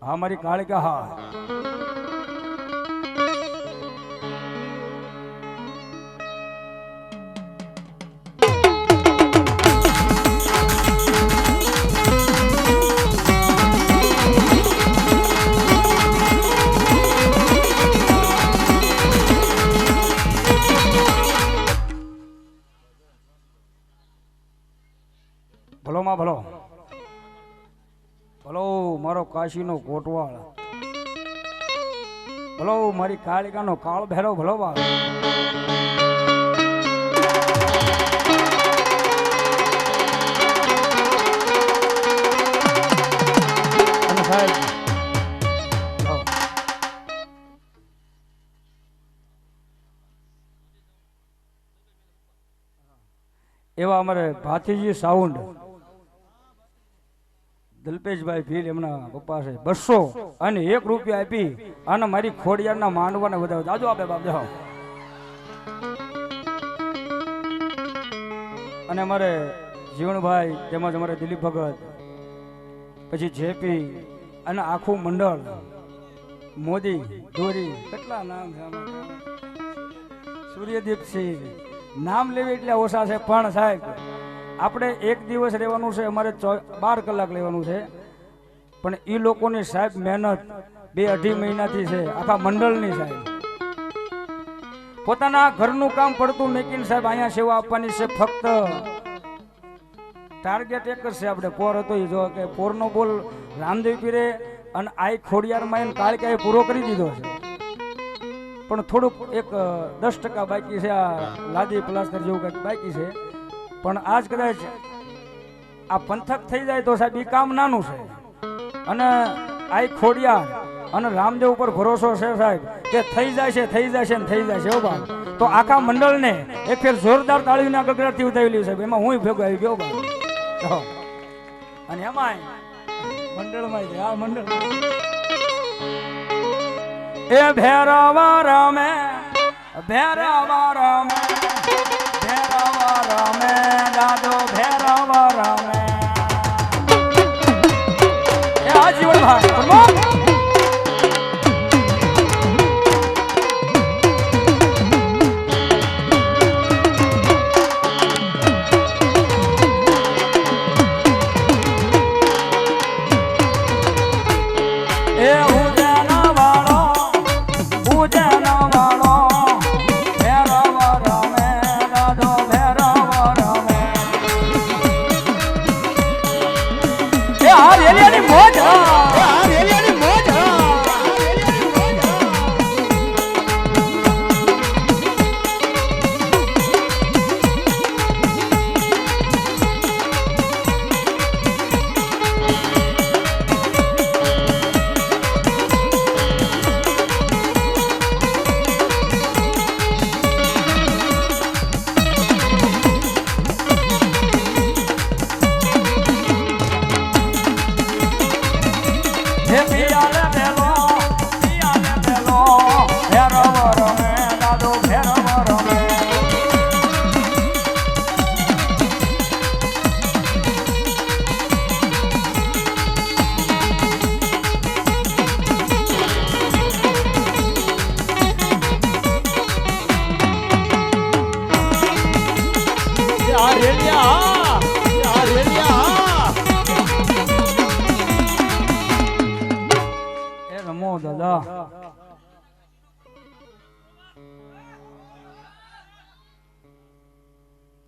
હા મારી કાળિકા હા ભલો માં ભલો ભલો મારો કાશીનો કોટવાળ ભલો મારી કાળિકાનો કાળ ભેરો ભલો બા એવા અમારે ભાતીજી સાઉન્ડ દલપેશભાઈ ભીલ એમના પપ્પા છે 200 અને 1 રૂપિયા આપી અને મારી ખોડિયારના માંડવાને વધારે જાજો આપે બાપ દેહો અને અમારે જીવણભાઈ તેમજ અમારે દિલીપ ભગત પછી જેપી અને આખું મંડળ મોદી દોરી કેટલા નામ છે સૂર્યદીપસિંહ નામ લેવી એટલે ઓછા છે પણ સાહેબ આપણે એક દિવસ રહેવાનું છે અમારે 12 કલાક લેવાનું છે પણ એ લોકોની સાહેબ મહેનત 2-2.5 મહિનાથી છે આખા મંડળની સાહેબ પોતાના ઘરનું કામ પડતું મેકીને સાહેબ અહીંયા સેવા આપવાની છે ફક્ત ટાર્ગેટ એક જ છે આપણે પોર હતો એ જો કે પોરનો બોલ રામદેવ પીરે અને આઈ ખોડિયારમાં એને કાળકાએ પૂરો કરી દીધો છે પણ થોડુંક એક 10% બાકી છે આ લાદી પ્લાસ્ટર જેવું કંઈક બાકી છે પણ આજ કદાચ આ પંથક થઈ જાય તો સાહેબ એ કામ નાનું છે અને આ ખોડિયાર અને રામદેવ ઉપર ભરોસો છે સાહેબ કે થઈ જાય છે ને થઈ જાય છે બા તો આખા મંડળને એક ફેર જોરદાર તાળીના ગગડાટથી ઉતાવેલી સાહેબ એમાં હું ભેગો આવી ગયો બા અને એમાં મંડળમાં આ મંડળ એ ભેરવા રમે દાદો ભેરવા રમે એ આ જીવનભાઈ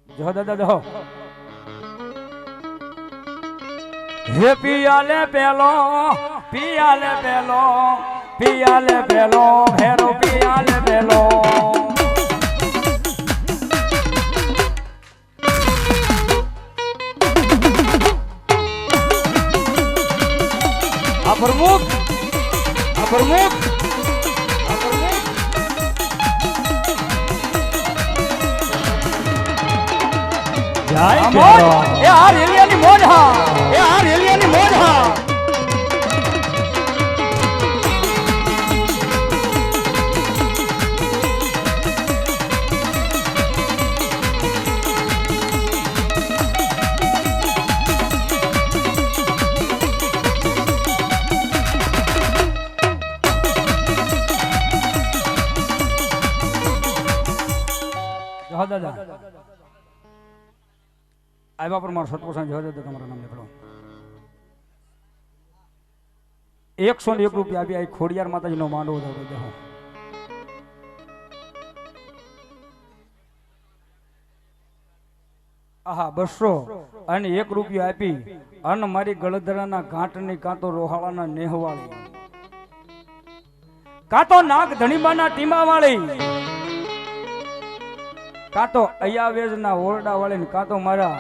જો દાદા જો હે પિયાલે પેલો ભેરો પિયાલે પેલો આ પ્રમુખ જય મોજ એ આ રેલિયાની મોજ હા આવ્યા પર મારો સતપોષણ જવા દે તમારા નામ નીકળો 101 રૂપિયા આપી આ ખોડિયાર માતાજીનો માંડવો દાડો દેહો આહા 200 અને 1 રૂપિયો આપી અને મારી ગળધરાના ઘાટની કાંતો રોહાળાના નેહવાળી કાંતો નાગ ધણીમાના ટીમા વાળી કાંતો અયાવેજના ઓરડા વાળી કાંતો મારા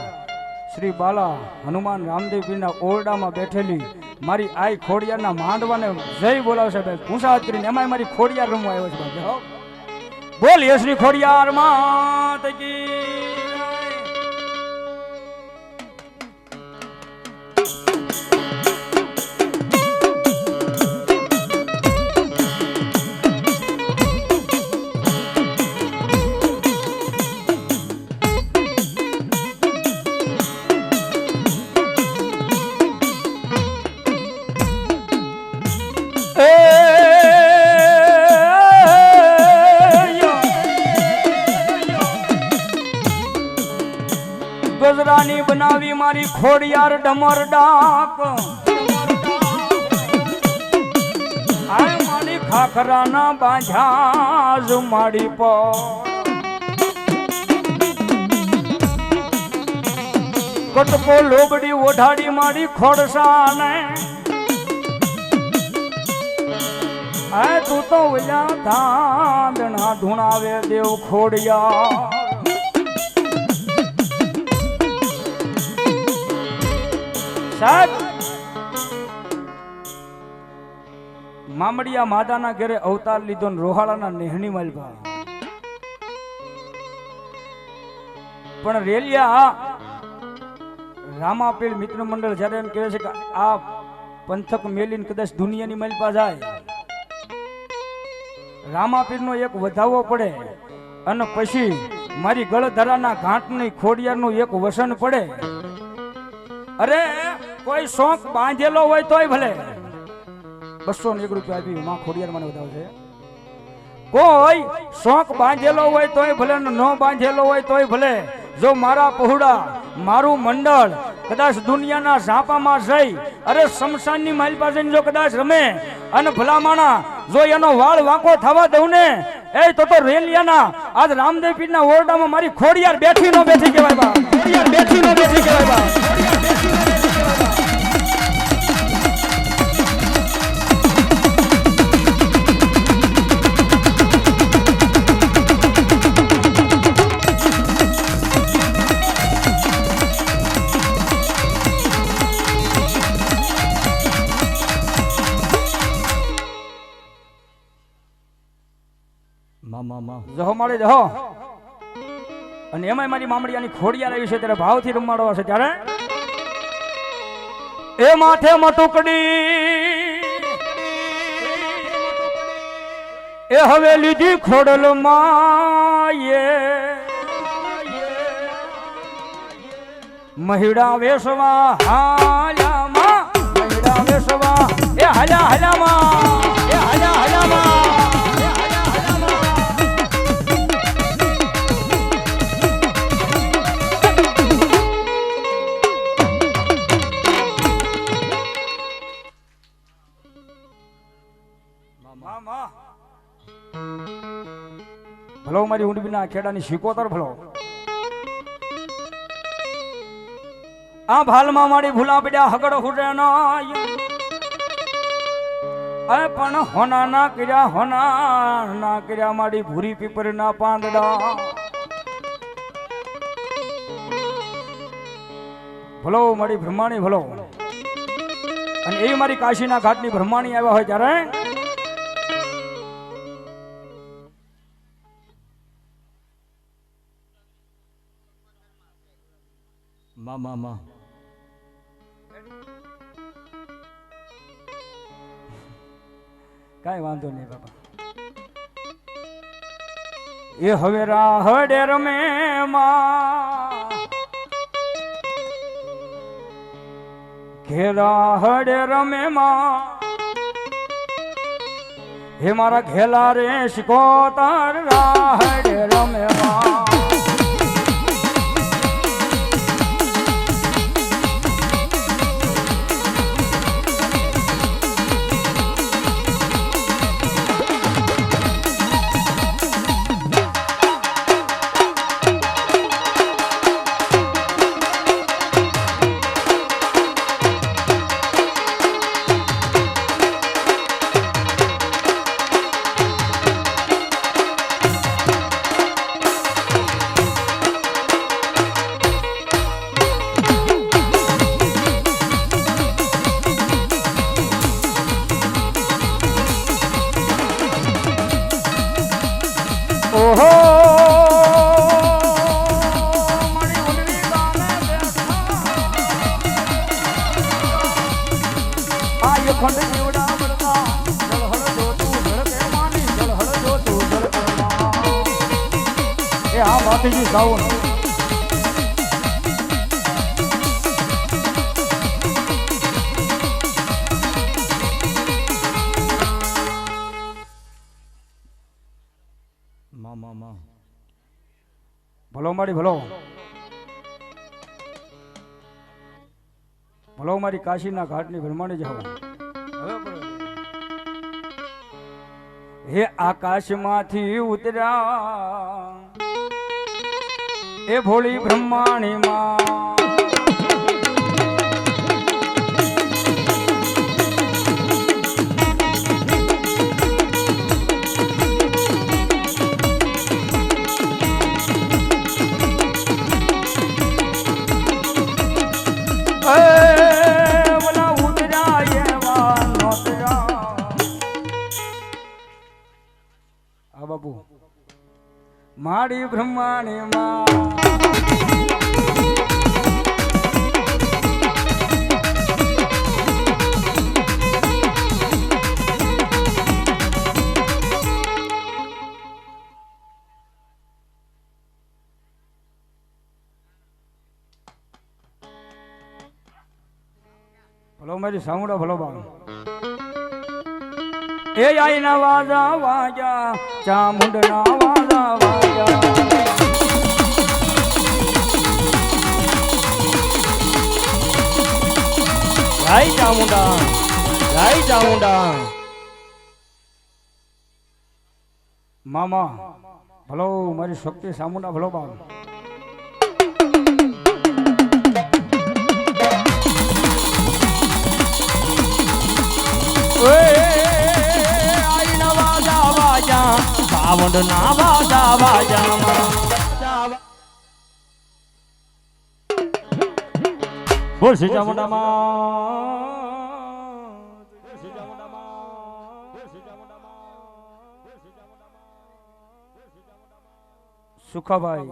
શ્રી બાલા હનુમાન રામદેવપીરના ઓરડામાં બેઠેલી મારી આઈ ખોડિયારના માંડવાને જય બોલાવશે ભાઈ પૂછાત કરીને એમાં મારી ખોડિયાર રમવા આવ્યો છે ભાઈ બોલીએ શ્રી ખોડિયાર માત કી ગજરાની બનાવી મારી ખોડિયાર ડમર ડાક આય મારી ખાખરાના બાંધ્યા ઝુમાડી પર કટકો લોબડી ઓઢાડી મારી ખોડસાને આય તું તો ઓલા ધાંધણા ધૂણાવે દેવ ખોડિયાર મામડિયા માદાના ઘરે અવતાર લીધો ને રોહાળાના નેહણી માલવા પણ રેલિયા રામાપીર મિત્ર મંડળ જયારે એમ કહે છે કે આ પંથક મેલીને કદાચ દુનિયાની માલપા જાય રામાપીરનો એક વધાવો પડે અને પછી મારી ગળધરાના ઘાટની ખોડિયારનું એક વસન પડે અરે કોઈ શોખ બાંધેલો હોય તોય ભલે 201 રૂપિયા આપી માં ખોડિયાર મને વધાવશે કોઈ શોખ બાંધેલો હોય તોય ભલે ન બાંધેલો હોય તોય ભલે જો મારા પહોળા મારું મંડળ કદાચ દુનિયાના ઝાપામાં જઈ અરે શમશાનની માલ પાસે જો કદાચ રમે અને ભલામાણા જો એનો વાળ વાંકો થવા દઉં ને એ તો રેલિયાના આજ રામદેવ પીરના ઓરડામાં મારી ખોડિયાર બેઠી નો બેઠી કહેવાય બા ખોડિયાર બેઠી નો બેઠી કહેવાય બા જહો મળે જહો અને એમાં મારી મામડિયાની ખોડિયાર આવી છે ત્યારે ભાવથી રમાડવા છે ત્યારે એ માથે મટુકડી એ હવે લીધી ખોડલ માયે મહિડા વેસવા હાલામાં મહિડા વેસવા એ હાલા હાલામાં એ હાલા હાલામાં ભલો મારી ઊંડબીના ખેડાની શિકોતર ભલો આ ભાલમાં મારી ભૂલા પડ્યા હગડ હુડે ના પણ હોના ના કર્યા મારી ભૂરી પીપર ના પાંદડા ભલો મારી બ્રહ્માણી ભલો અને એ મારી કાશીના ઘાટની બ્રહ્માણી આવ્યા હોય ત્યારે માં કઈ વાંધો નહીં બાપા એ હવે રાહડે રમે ઘેરા હડે રમે હે મારા ઘેલા રે શિકોતર રાહડે રમે જળહળ જોતું જળકે માની જળહળ જોતું જળકે એ હા ભાતીજી સાવન ભલો મારી ભલો ભલો મારી કાશીના ઘાટની ભ્રમણી જાવ હે આકાશમાંથી ઉતર્યા એ ભોળી બ્રહ્માણી માં મારી બ્રહ્માણી માં ભલો મારી સામુડા ભલો બાળ એ આઈના વાજા વાજા ચામુંડના વાજા વાજા જય ચામુંડા જય ચામુંડા મામા ભલો મારી શક્તિ ચામુંડા ભલો બાળ સાવંડ ના વાજા વાજામાં બોલ શ્રી સુખાભાઈ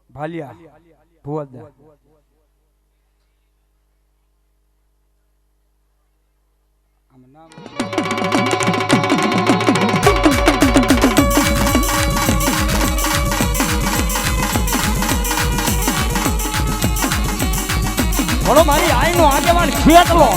ભાલિયા ભુવદા બોલો મારી આઈનો આગેવાન ખેતલો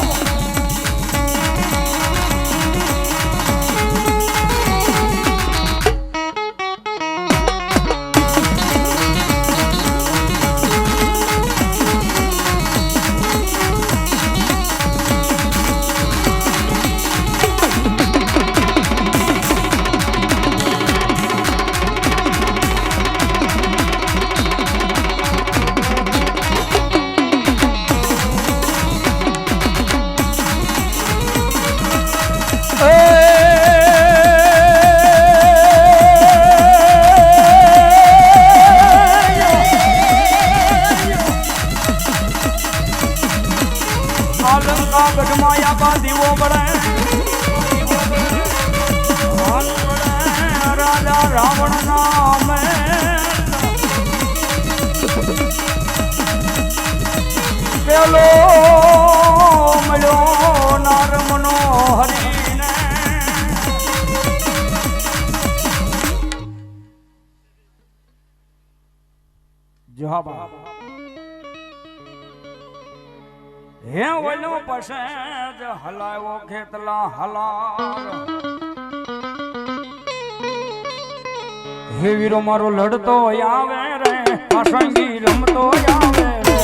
गढ़माया का दीवो बड़े राजा रावण नाम पेलो मिलो नार मनोहरी ने जोहाबा हे वलो पसेज हलायो खेतला हलार हे वीरो मारो लड़तो आवे रे असंगी रमतो आवे रे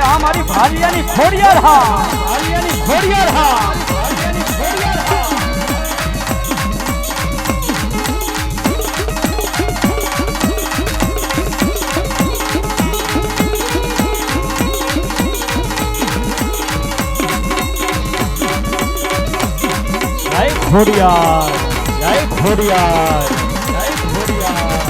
हमारी भालियानी खोड़ियार हा भालियानी खोड़ियार हा भालियानी खोड़ियार हा जय खोड़ियार जय ખોડિયાર જય ખોડિયાર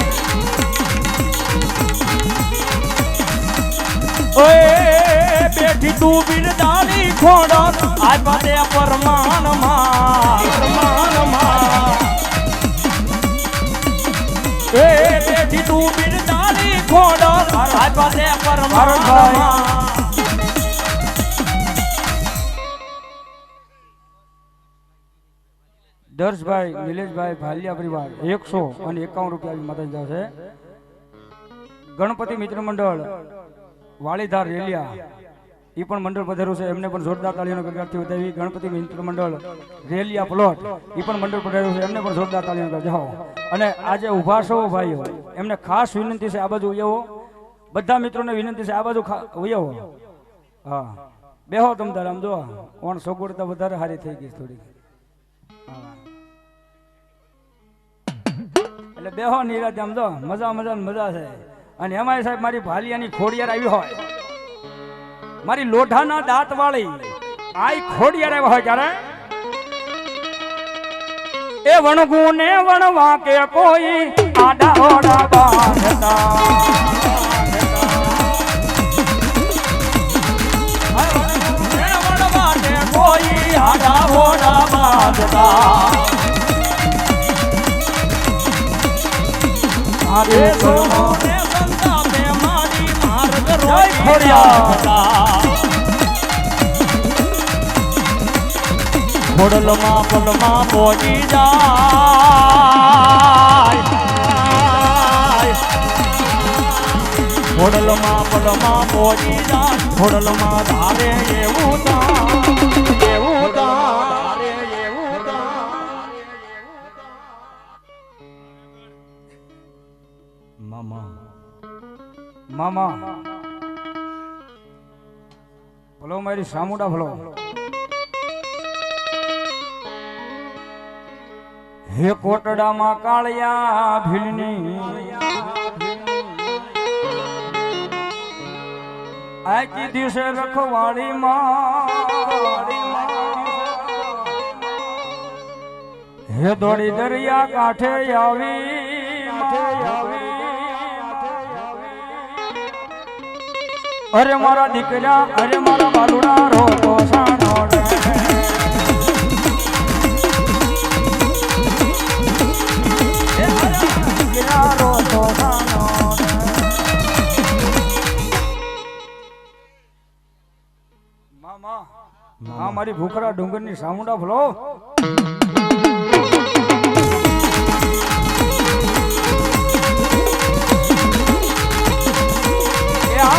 ઓય બેઠી તું બિરદાની ખોડર આ પદે પરમાનમાં એ બેઠી તું બિરદાની ખોડર આ પદે પરમાનમાં દર્શભાઈ નિલેશભાઈ ભાલિયા પરિવાર 151 રૂપિયા મદદ જશે. ગણપતિ મિત્ર મંડળ વાળીધાર રેલિયા એ પણ મંડળ પધાર્યું છે, એમને પણ જોરદાર તાળીઓનો ગણગાટથી વધાવી. ગણપતિ મિત્ર મંડળ રેલિયા પ્લોટ એ પણ મંડળ પધાર્યું છે, એમને પણ જોરદાર તાળીઓનો ગજાવો. અને આજે ઉભા છો ભાઈઓ એમને ખાસ વિનંતી છે આ બાજુ ઉયાવો, બધા મિત્રોને વિનંતી છે આ બાજુ ઉયાવો. હા બેહો તમ તાર આમ જો કોણ સગવડતા વધારે સારી થઈ ગઈ થોડી. એટલે બેહો નિરાતે આમ જો મજા મજા છે. અને એમાંય સાહેબ મારી ભાલિયાની ખોડિયાર આવી હોય, મારી લોઢાના દાંત વાળી આઈ ખોડિયાર આવ્યા હોય ત્યારે એ વણગું ને વણવા કે કોઈ આડા ઓડા બાંધતા વણવા કે કોઈ આડા ઓડા બાંધતા આરે સોનો ને સંતા મે મારી માર્ગ રોઈ ખોડિયાર ખોડલમાં પલમાં પહોંચી જાય, ખોડલમાં પલમાં પહોંચી જાય, ખોડલમાં ધારે એવું મામા ભલો મારી સામુડા ભલો. હે કોટડામાં કાળિયા ભીલની આ કીધી છે રખવાડી માં, હે દોડી દરિયા કાંઠે આવી અરે મારા દીકરા અરે મારા બાલુડા રોતો સાનો મામા મારી ભૂખરા ડુંગરની સામુંડા ભલો.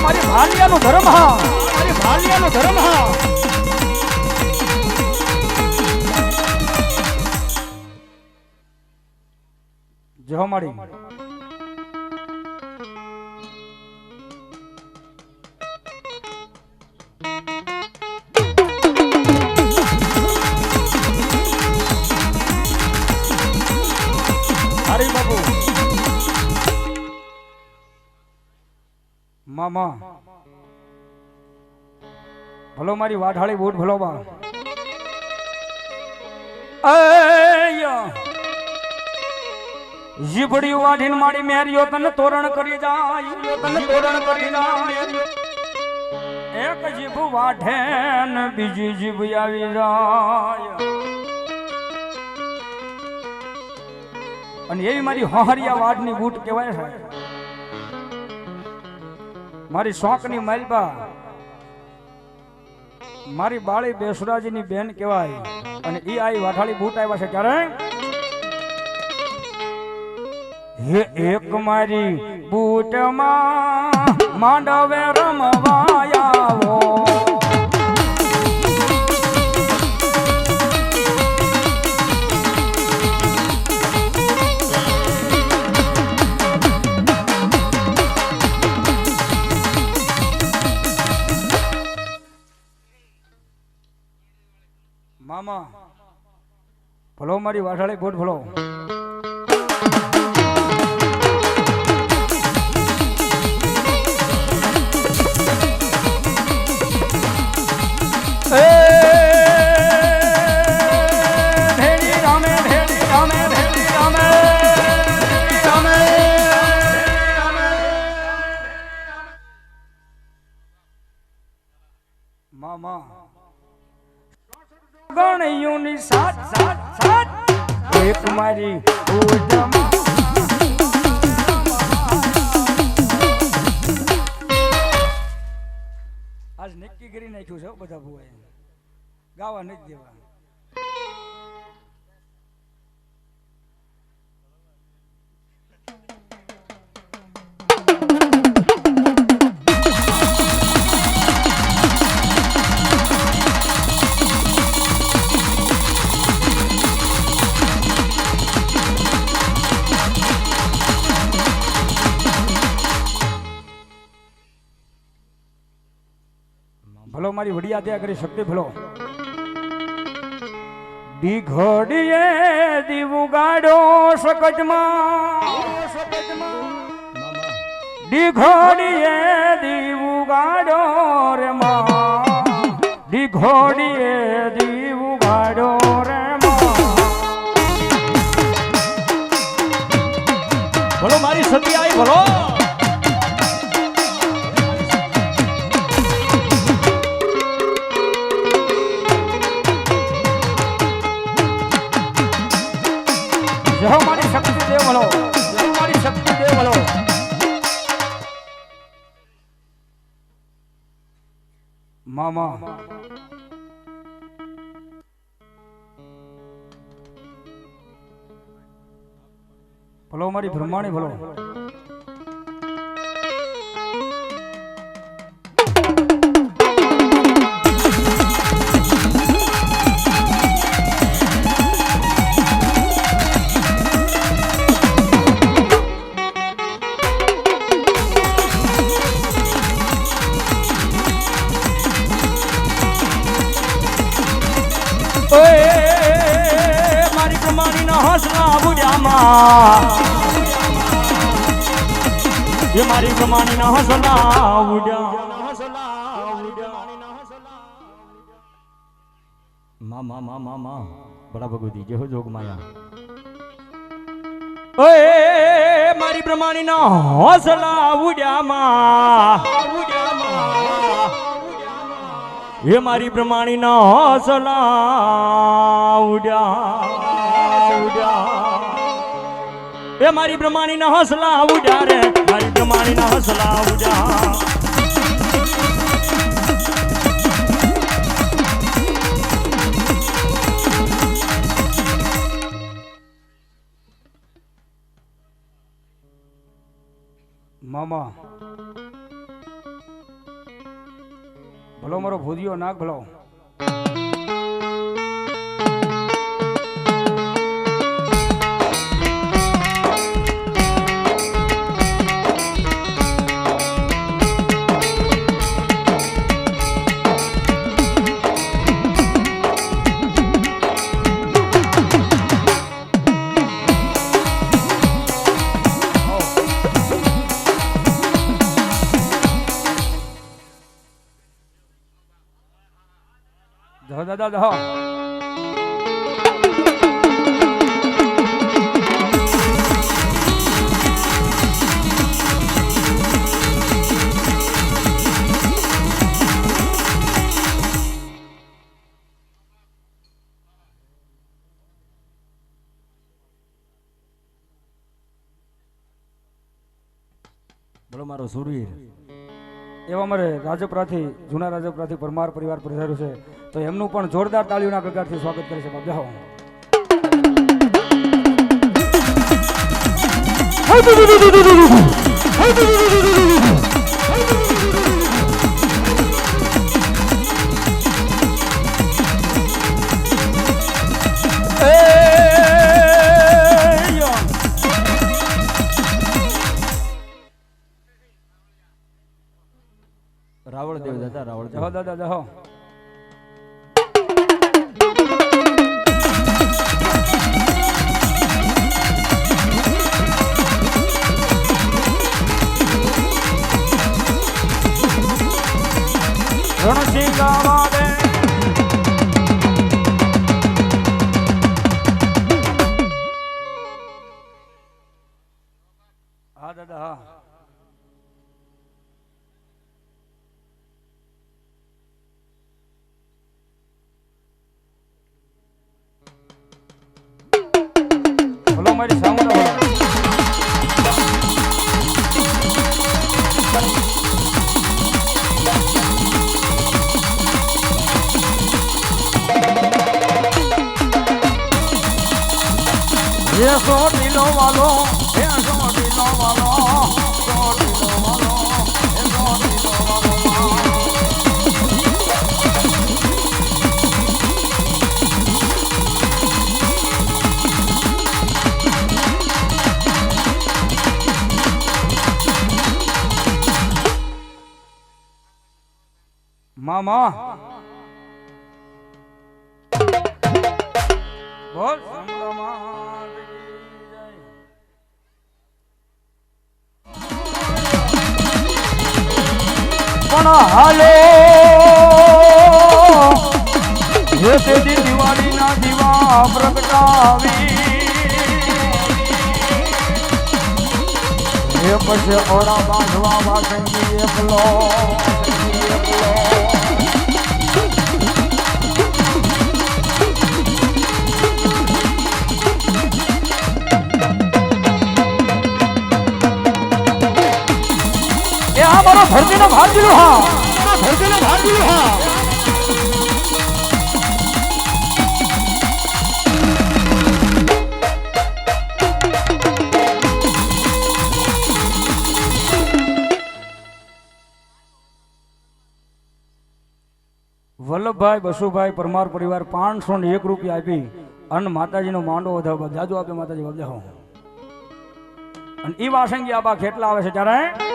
મારી ભાલિયાનો ધર્મ હા, મારી ભાલિયાનો ધર્મ હા. જો મારી હરી બાબુ મામા ભલો મારી વાઢાળી બૂટ ભલો બા. જીભડી વાઢીને મારી મેરિયો તને તોરણ કરી જાય, તને તોરણ કરી જાય. એક જીભ વાઢે ને બીજી જીભ આવી જાય. અને એવી મારી હોહરિયા વાઢની બૂટ કહેવાય છે. મારી શોકની માલબા મારી બાળી બેસુરાજીની બેન કહેવાય. અને ઈ આઈ વાઠાળી બૂટ આવ્યા છે ક્યારે હે એક મારી બૂટમાં માંડવે રમવા આવો. મામા ભલો મારી વાઠાળી બૂટ ભલો. ભેડી રામે ભેડી રામે ભેડી રામે નૈયુની સાત સાત સાત એક મારી ઉડમાં આજ નક્કી કરી નાખ્યું છે હો બધા ભુવાએ ગાવા નથી દેવા. ભલો મારી વડિયા ત્યાં કરી શક્તિ ભલો દી ઘડીએ દીવું ગાડો સકજમાં દી ઘડીએ દીવું ગાડો રે માં દી ઘડીએ દીવું ગાડો રે માં. ભલો મારી સતી આવી ભલો. જહો મારી શક્તિ દેવ ભલો જહો મારી શક્તિ દેવ ભલો. મામા ભલો મારી બ્રહ્માણી ભલો મારી પ્રમાણી ના હસલા ઉડ્યામાં એ મારી પ્રમાણી ના હસલા ઉડ્યા મા બડા ભગવતી જય હો જોગ માયા. ઓએ મારી પ્રમાણી ના હસલા ઉડ્યામાં એ મારી પ્રમાણી ના હસલા ઉડ્યા એ મારી પ્રમાણી ના હસલા ઉડ્યા રે મારી પ્રમાણી ના હસલા ઉડ્યા. મામા ભલો મારો ભૂதிયો નાગ ભલો જહો દાદા જહો બોલો મારો સુરવીર. એવા અમારે રાજપરાથી જૂના રાજપરાથી પરમાર પરિવાર પધાર્યું છે તો એમનું પણ જોરદાર તાળીઓના ગગડાટથી સ્વાગત કરે છે. બાપ જાઓ રાવળ દેવ દાદા રાવળ જહો દાદા જહો રણસિંહ ગાવા દે હા દાદા હા તમારી સામે ये सोटीलो वालो ये सोटीलो वालो सोटीलो वालो ये सोटीलो वालो मामा बोल પણ હાલો હે તેજી દિવાળીના દીવા પ્રગટાવી હે પછી ઓરા બાંધવા વાસંગી એકલો મારો ધરતીનો ભાગ દીધો હા ધરતીનો ભાગ દીધો હા વલ્લભભાઈ બસુભાઈ પરમાર પરિવાર 501 રૂપિયા આપી અને માતાજીનો માંડો વધારવા જાજુ આપે માતાજી બાબજા હો અને ઈ વાસંગી આબા કેટલા આવે છે ત્યારે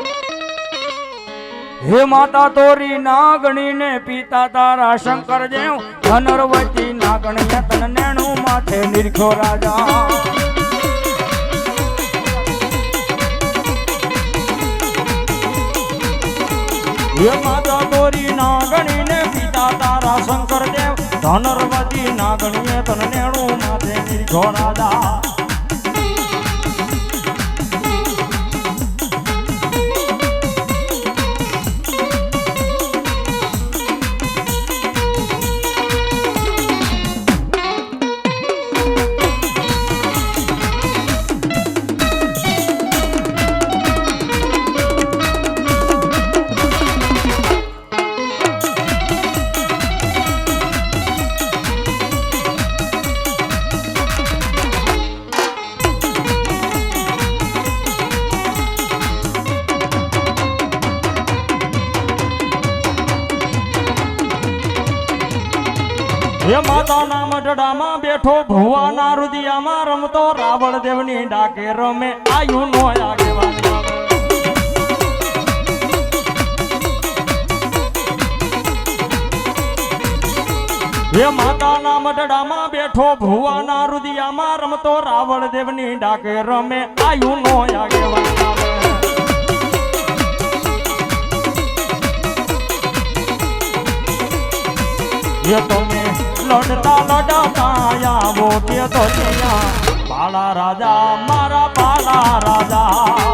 હે માતા તોરી નાગણી ને પિતા તારા શંકર દેવ ધનરવતી નાગણી તન નેણું માથે નિરખો રાજા હે માતા તોરી નાગણી ને પિતા તારા શંકર દેવ ધનરવતી નાગણી તન નેણું માથે નિરખો રાજા હે માતાના મઢડામાં બેઠો ભુવાના રુદિયામાં રમતો રાવણ દેવની ડાકે રમે આયુ નો આગેવાન હે માતાના મઢડામાં બેઠો ભુવાના રુદિયામાં રમતો રાવણ દેવની ડાકે રમે આયુ નો આગેવાન ये तुम्हें लौटता लौटता आया वो के तो बाला राजा मारा बाला राजा